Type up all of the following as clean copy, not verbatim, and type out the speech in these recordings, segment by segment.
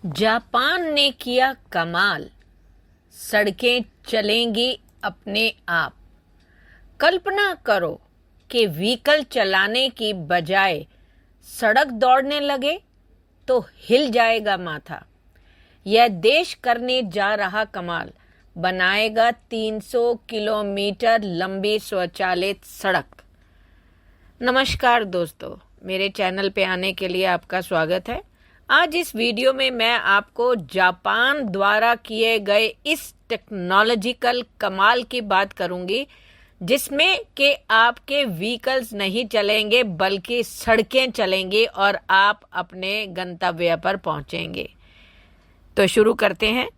Japan ने किया कमाल, सड़कें चलेंगी अपने आप। कल्पना करो कि व्हीकल चलाने की बजाय सड़क दौड़ने लगे तो हिल जाएगा माथा। यह देश करने जा रहा कमाल बनाएगा 300 किलोमीटर लंबी स्वचालित सड़क। नमस्कार दोस्तों, मेरे चैनल पे आने के लिए आपका स्वागत है। आज इस वीडियो में मैं आपको जापान द्वारा किए गए इस टेक्नोलॉजिकल कमाल की बात करूंगी, जिसमें कि आपके व्हीकल्स नहीं चलेंगे बल्कि सड़कें चलेंगी और आप अपने गंतव्य पर पहुंचेंगे। तो शुरू करते हैं।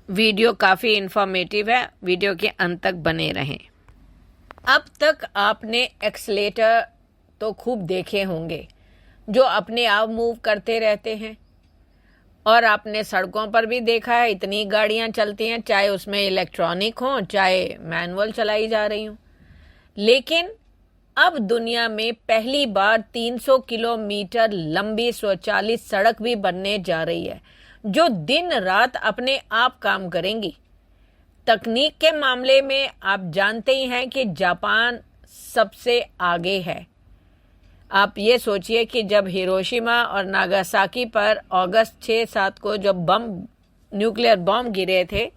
वीडियो काफ़ी इंफॉर्मेटिव है, वीडियो के अंत तक बने रहें। अब तक आपने एक्सीलेटर तो खूब देखे होंगे जो अपने आप मूव करते रहते हैं, और आपने सड़कों पर भी देखा है इतनी गाड़ियां चलती हैं, चाहे उसमें इलेक्ट्रॉनिक हो चाहे मैनुअल चलाई जा रही हो। लेकिन अब दुनिया में पहली बार 300 किलोमीटर लंबी स्वचालित सड़क भी बनने जा रही है, जो दिन रात अपने आप काम करेंगी। तकनीक के मामले में आप जानते ही हैं कि जापान सबसे आगे है। आप ये सोचिए कि जब हिरोशिमा और नागासाकी पर अगस्त 6-7 को जब न्यूक्लियर बम गिरे थे,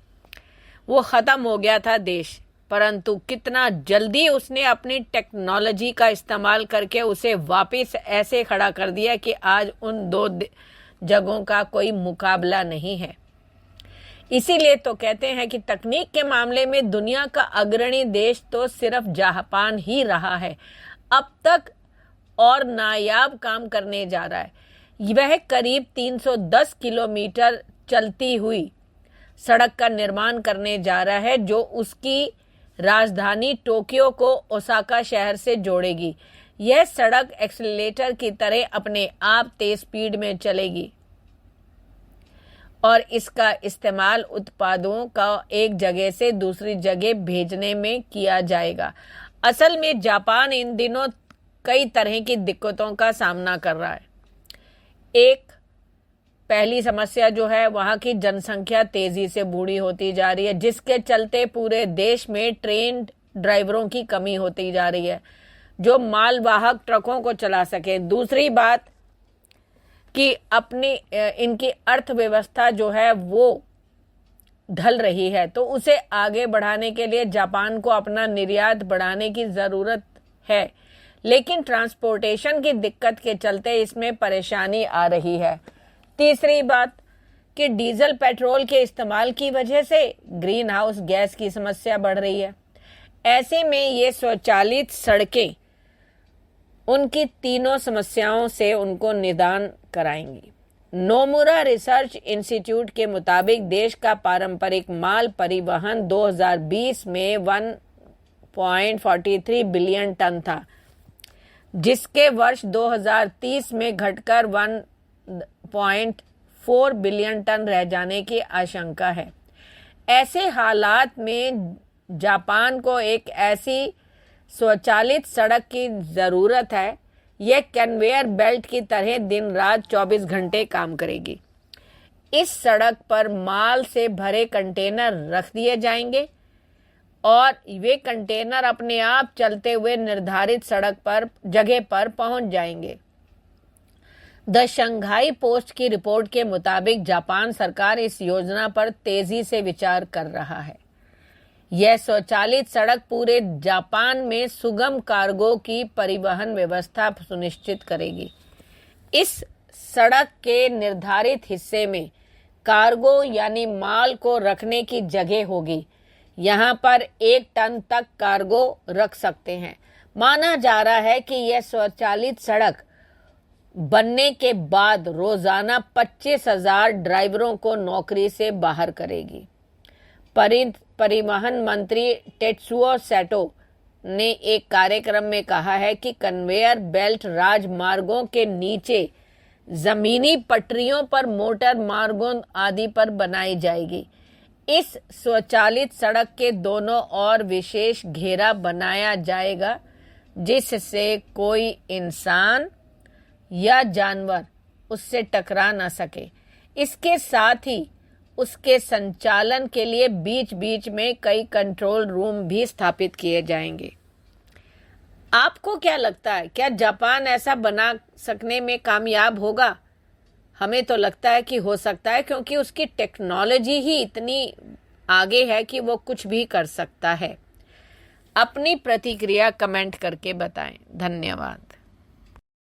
वो ख़त्म हो गया था देश, परंतु कितना जल्दी उसने अपनी टेक्नोलॉजी का इस्तेमाल करके उसे वापस ऐसे खड़ा कर दिया कि आज उन दो जगहों का कोई मुकाबला नहीं है। इसीलिए तो कहते हैं कि तकनीक के मामले में दुनिया का अग्रणी देश तो सिर्फ जापान ही रहा है अब तक, और नायाब काम करने जा रहा है। वह करीब 310 किलोमीटर चलती हुई सड़क का निर्माण करने जा रहा है, जो उसकी राजधानी टोक्यो को ओसाका शहर से जोड़ेगी। यह सड़क एक्सीलरेटर की तरह अपने आप तेज स्पीड में चलेगी और इसका इस्तेमाल उत्पादों का एक जगह से दूसरी जगह भेजने में किया जाएगा। असल में जापान इन दिनों कई तरह की दिक्कतों का सामना कर रहा है। एक पहली समस्या जो है, वहाँ की जनसंख्या तेजी से बूढ़ी होती जा रही है, जिसके चलते पूरे देश में ट्रेन ड्राइवरों की कमी होती जा रही है जो मालवाहक ट्रकों को चला सके। दूसरी बात कि अपनी इनकी अर्थव्यवस्था जो है वो ढल रही है, तो उसे आगे बढ़ाने के लिए जापान को अपना निर्यात बढ़ाने की ज़रूरत है, लेकिन ट्रांसपोर्टेशन की दिक्कत के चलते इसमें परेशानी आ रही है। तीसरी बात कि डीजल पेट्रोल के इस्तेमाल की वजह से ग्रीन हाउस गैस की समस्या बढ़ रही है। ऐसे में ये स्वचालित सड़कें उनकी तीनों समस्याओं से उनको निदान कराएंगी। नोमुरा रिसर्च इंस्टीट्यूट के मुताबिक देश का पारंपरिक माल परिवहन 2020 में 1.43 बिलियन टन था, जिसके वर्ष 2030 में घटकर 1.4 बिलियन टन रह जाने की आशंका है। ऐसे हालात में जापान को एक ऐसी स्वचालित सड़क की ज़रूरत है। यह कन्वेयर बेल्ट की तरह दिन रात 24 घंटे काम करेगी। इस सड़क पर माल से भरे कंटेनर रख दिए जाएंगे और वे कंटेनर अपने आप चलते हुए निर्धारित सड़क पर जगह पर पहुंच जाएंगे। द शंघाई पोस्ट की रिपोर्ट के मुताबिक जापान सरकार इस योजना पर तेजी से विचार कर रहा है। यह स्वचालित सड़क पूरे जापान में सुगम कार्गो की परिवहन व्यवस्था सुनिश्चित करेगी। इस सड़क के निर्धारित हिस्से में कार्गो यानी माल को रखने की जगह होगी। यहाँ पर 1 टन तक कार्गो रख सकते हैं। माना जा रहा है कि यह स्वचालित सड़क बनने के बाद रोजाना 25,000 ड्राइवरों को नौकरी से बाहर करेगी। परिवहन मंत्री टेत्सुओ सैटो ने एक कार्यक्रम में कहा है कि कन्वेयर बेल्ट राजमार्गों के नीचे जमीनी पटरियों पर, मोटर मार्गों आदि पर बनाई जाएगी। इस स्वचालित सड़क के दोनों ओर विशेष घेरा बनाया जाएगा, जिससे कोई इंसान या जानवर उससे टकरा ना सके। इसके साथ ही उसके संचालन के लिए बीच बीच में कई कंट्रोल रूम भी स्थापित किए जाएंगे। आपको क्या लगता है, क्या जापान ऐसा बना सकने में कामयाब होगा? हमें तो लगता है कि हो सकता है, क्योंकि उसकी टेक्नोलॉजी ही इतनी आगे है कि वो कुछ भी कर सकता है। अपनी प्रतिक्रिया कमेंट करके बताएं। धन्यवाद।